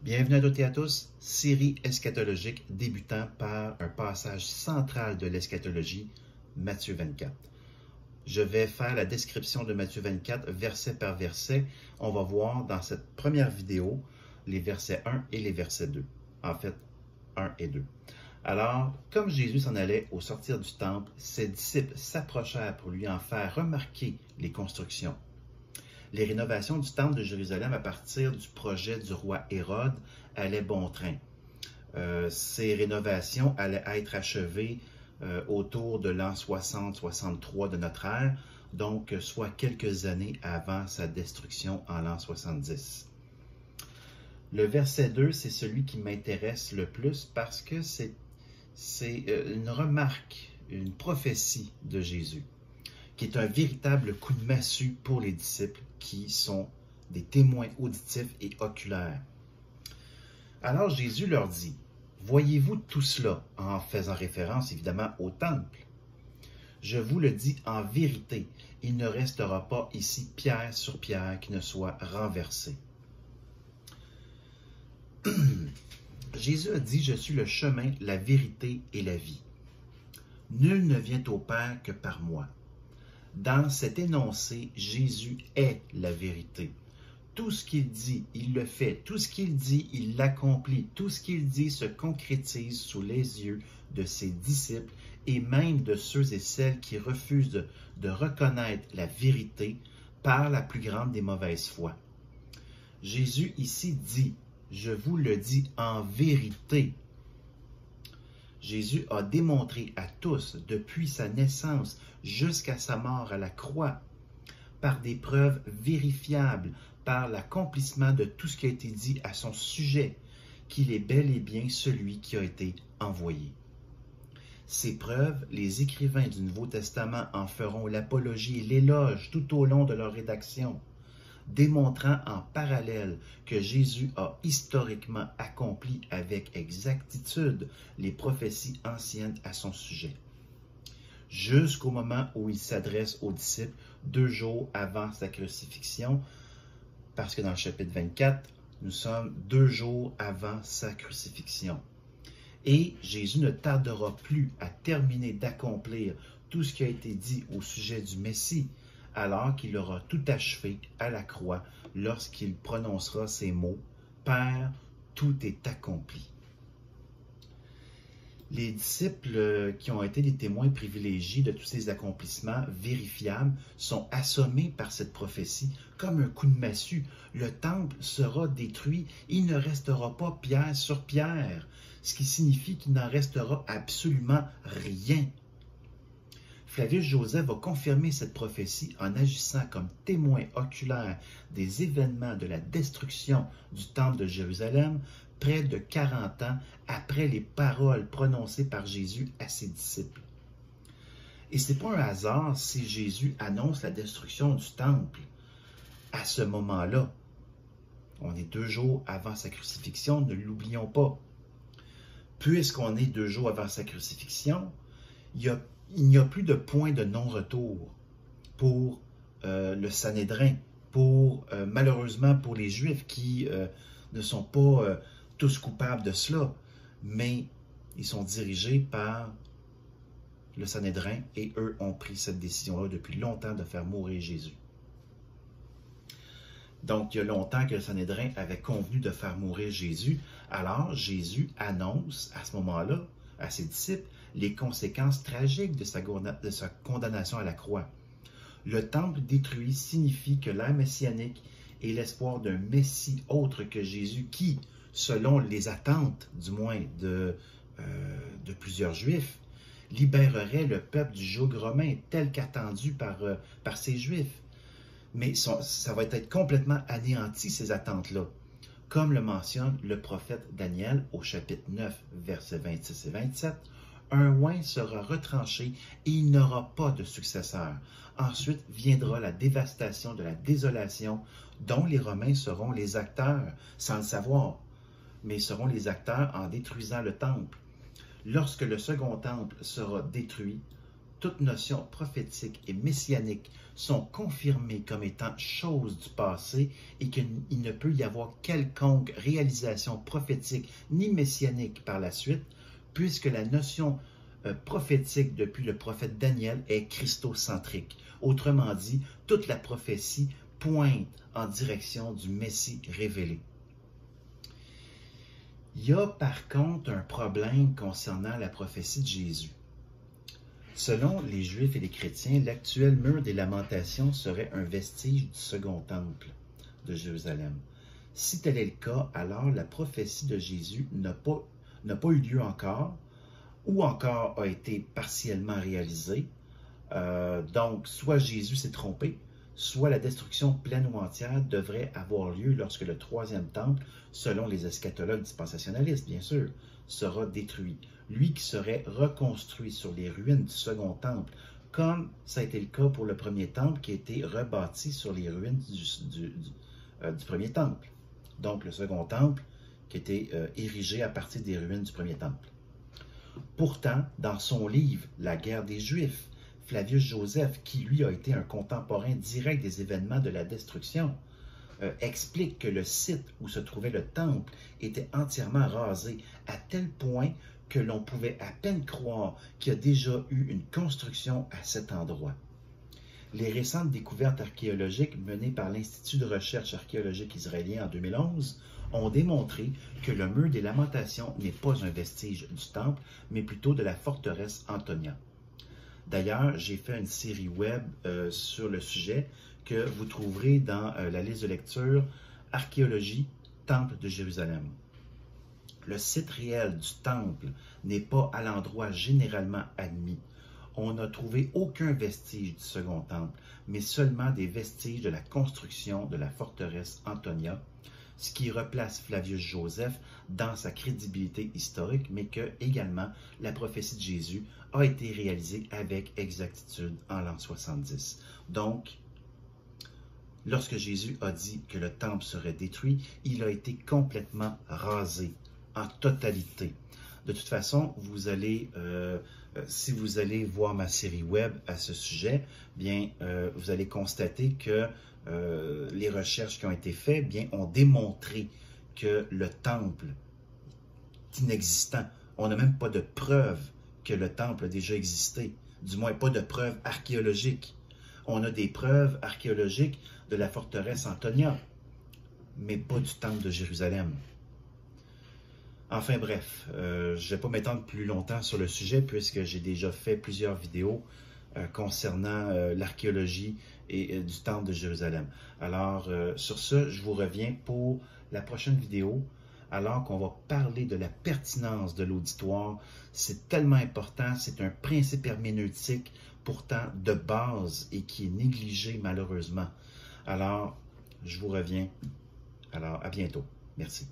Bienvenue à toutes et à tous, série eschatologique débutant par un passage central de l'eschatologie, Matthieu 24. Je vais faire la description de Matthieu 24 verset par verset. On va voir dans cette première vidéo les versets 1 et les versets 2. En fait, 1 et 2. Alors, comme Jésus s'en allait au sortir du temple, ses disciples s'approchèrent pour lui en faire remarquer les constructions. Les rénovations du temple de Jérusalem à partir du projet du roi Hérode allaient bon train. Ces rénovations allaient être achevées autour de l'an 60-63 de notre ère, donc soit quelques années avant sa destruction en l'an 70. Le verset 2, c'est celui qui m'intéresse le plus parce que c'est une remarque, une prophétie de Jésus, qui est un véritable coup de massue pour les disciples qui sont des témoins auditifs et oculaires. Alors Jésus leur dit, « Voyez-vous tout cela ?» en faisant référence évidemment au temple. « Je vous le dis en vérité, il ne restera pas ici pierre sur pierre qui ne soit renversée. » Jésus a dit, « Je suis le chemin, la vérité et la vie. Nul ne vient au Père que par moi. » Dans cet énoncé, Jésus est la vérité. Tout ce qu'il dit, il le fait. Tout ce qu'il dit, il l'accomplit. Tout ce qu'il dit se concrétise sous les yeux de ses disciples et même de ceux et celles qui refusent de reconnaître la vérité par la plus grande des mauvaises foi. Jésus ici dit, « Je vous le dis en vérité. » Jésus a démontré à tous, depuis sa naissance jusqu'à sa mort à la croix, par des preuves vérifiables, par l'accomplissement de tout ce qui a été dit à son sujet, qu'il est bel et bien celui qui a été envoyé. Ces preuves, les écrivains du Nouveau Testament en feront l'apologie et l'éloge tout au long de leur rédaction, démontrant en parallèle que Jésus a historiquement accompli avec exactitude les prophéties anciennes à son sujet. Jusqu'au moment où il s'adresse aux disciples 2 jours avant sa crucifixion, parce que dans le chapitre 24, nous sommes 2 jours avant sa crucifixion. Et Jésus ne tardera plus à terminer d'accomplir tout ce qui a été dit au sujet du Messie, alors qu'il aura tout achevé à la croix lorsqu'il prononcera ces mots « Père, tout est accompli ». Les disciples qui ont été des témoins privilégiés de tous ces accomplissements vérifiables sont assommés par cette prophétie comme un coup de massue. Le temple sera détruit, il ne restera pas pierre sur pierre, ce qui signifie qu'il n'en restera absolument rien. Flavius Joseph va confirmer cette prophétie en agissant comme témoin oculaire des événements de la destruction du temple de Jérusalem près de 40 ans après les paroles prononcées par Jésus à ses disciples. Et ce n'est pas un hasard si Jésus annonce la destruction du temple à ce moment-là. On est 2 jours avant sa crucifixion, ne l'oublions pas. Puisqu'on est 2 jours avant sa crucifixion, il n'y a plus de point de non-retour pour le Sanhédrin, malheureusement pour les Juifs qui ne sont pas tous coupables de cela, mais ils sont dirigés par le Sanhédrin et eux ont pris cette décision-là depuis longtemps de faire mourir Jésus. Donc, il y a longtemps que le Sanhédrin avait convenu de faire mourir Jésus. Alors, Jésus annonce à ce moment-là à ses disciples les conséquences tragiques de sa condamnation à la croix. Le temple détruit signifie que l'ère messianique est l'espoir d'un Messie autre que Jésus qui, selon les attentes du moins de plusieurs Juifs, libérerait le peuple du joug romain tel qu'attendu par ces Juifs. Mais ça va être complètement anéanti, ces attentes-là, comme le mentionne le prophète Daniel au chapitre 9, versets 26 et 27. Un oint sera retranché et il n'aura pas de successeur. Ensuite viendra la dévastation de la désolation dont les Romains seront les acteurs, sans le savoir, mais seront les acteurs en détruisant le temple. Lorsque le second temple sera détruit, toute notion prophétique et messianique sont confirmées comme étant choses du passé et qu'il ne peut y avoir quelconque réalisation prophétique ni messianique par la suite, puisque la notion prophétique depuis le prophète Daniel est christocentrique. Autrement dit, toute la prophétie pointe en direction du Messie révélé. Il y a par contre un problème concernant la prophétie de Jésus. Selon les Juifs et les chrétiens, l'actuel mur des lamentations serait un vestige du second temple de Jérusalem. Si tel est le cas, alors la prophétie de Jésus n'a pas eu lieu encore, ou encore a été partiellement réalisée. Donc, soit Jésus s'est trompé, soit la destruction pleine ou entière devrait avoir lieu lorsque le troisième temple, selon les eschatologues dispensationalistes, bien sûr, sera détruit. Lui qui serait reconstruit sur les ruines du second temple, comme ça a été le cas pour le premier temple qui a été rebâti sur les ruines du premier temple. Donc, le second temple qui a été érigé à partir des ruines du premier temple. Pourtant, dans son livre « La guerre des Juifs », Flavius Joseph, qui lui a été un contemporain direct des événements de la destruction, explique que le site où se trouvait le temple était entièrement rasé à tel point que l'on pouvait à peine croire qu'il y a déjà eu une construction à cet endroit. Les récentes découvertes archéologiques menées par l'Institut de recherche archéologique israélien en 2011 ont démontré que le mur des lamentations n'est pas un vestige du temple, mais plutôt de la forteresse Antonia. D'ailleurs, j'ai fait une série web sur le sujet que vous trouverez dans la liste de lecture « Archéologie, Temple de Jérusalem ». Le site réel du temple n'est pas à l'endroit généralement admis. On n'a trouvé aucun vestige du second temple, mais seulement des vestiges de la construction de la forteresse Antonia, ce qui replace Flavius Joseph dans sa crédibilité historique, mais que également la prophétie de Jésus a été réalisée avec exactitude en l'an 70. Donc, lorsque Jésus a dit que le temple serait détruit, il a été complètement rasé en totalité. De toute façon, vous allez, si vous allez voir ma série web à ce sujet, bien, vous allez constater que les recherches qui ont été faites ont démontré que le temple est inexistant. On n'a même pas de preuve que le temple a déjà existé, du moins pas de preuves archéologiques. On a des preuves archéologiques de la forteresse Antonia, mais pas du temple de Jérusalem. Enfin bref, je ne vais pas m'étendre plus longtemps sur le sujet puisque j'ai déjà fait plusieurs vidéos concernant l'archéologie et du temple de Jérusalem. Alors, sur ce, je vous reviens pour la prochaine vidéo, alors qu'on va parler de la pertinence de l'auditoire. C'est tellement important, c'est un principe herméneutique pourtant de base et qui est négligé malheureusement. Alors, je vous reviens. Alors, à bientôt. Merci.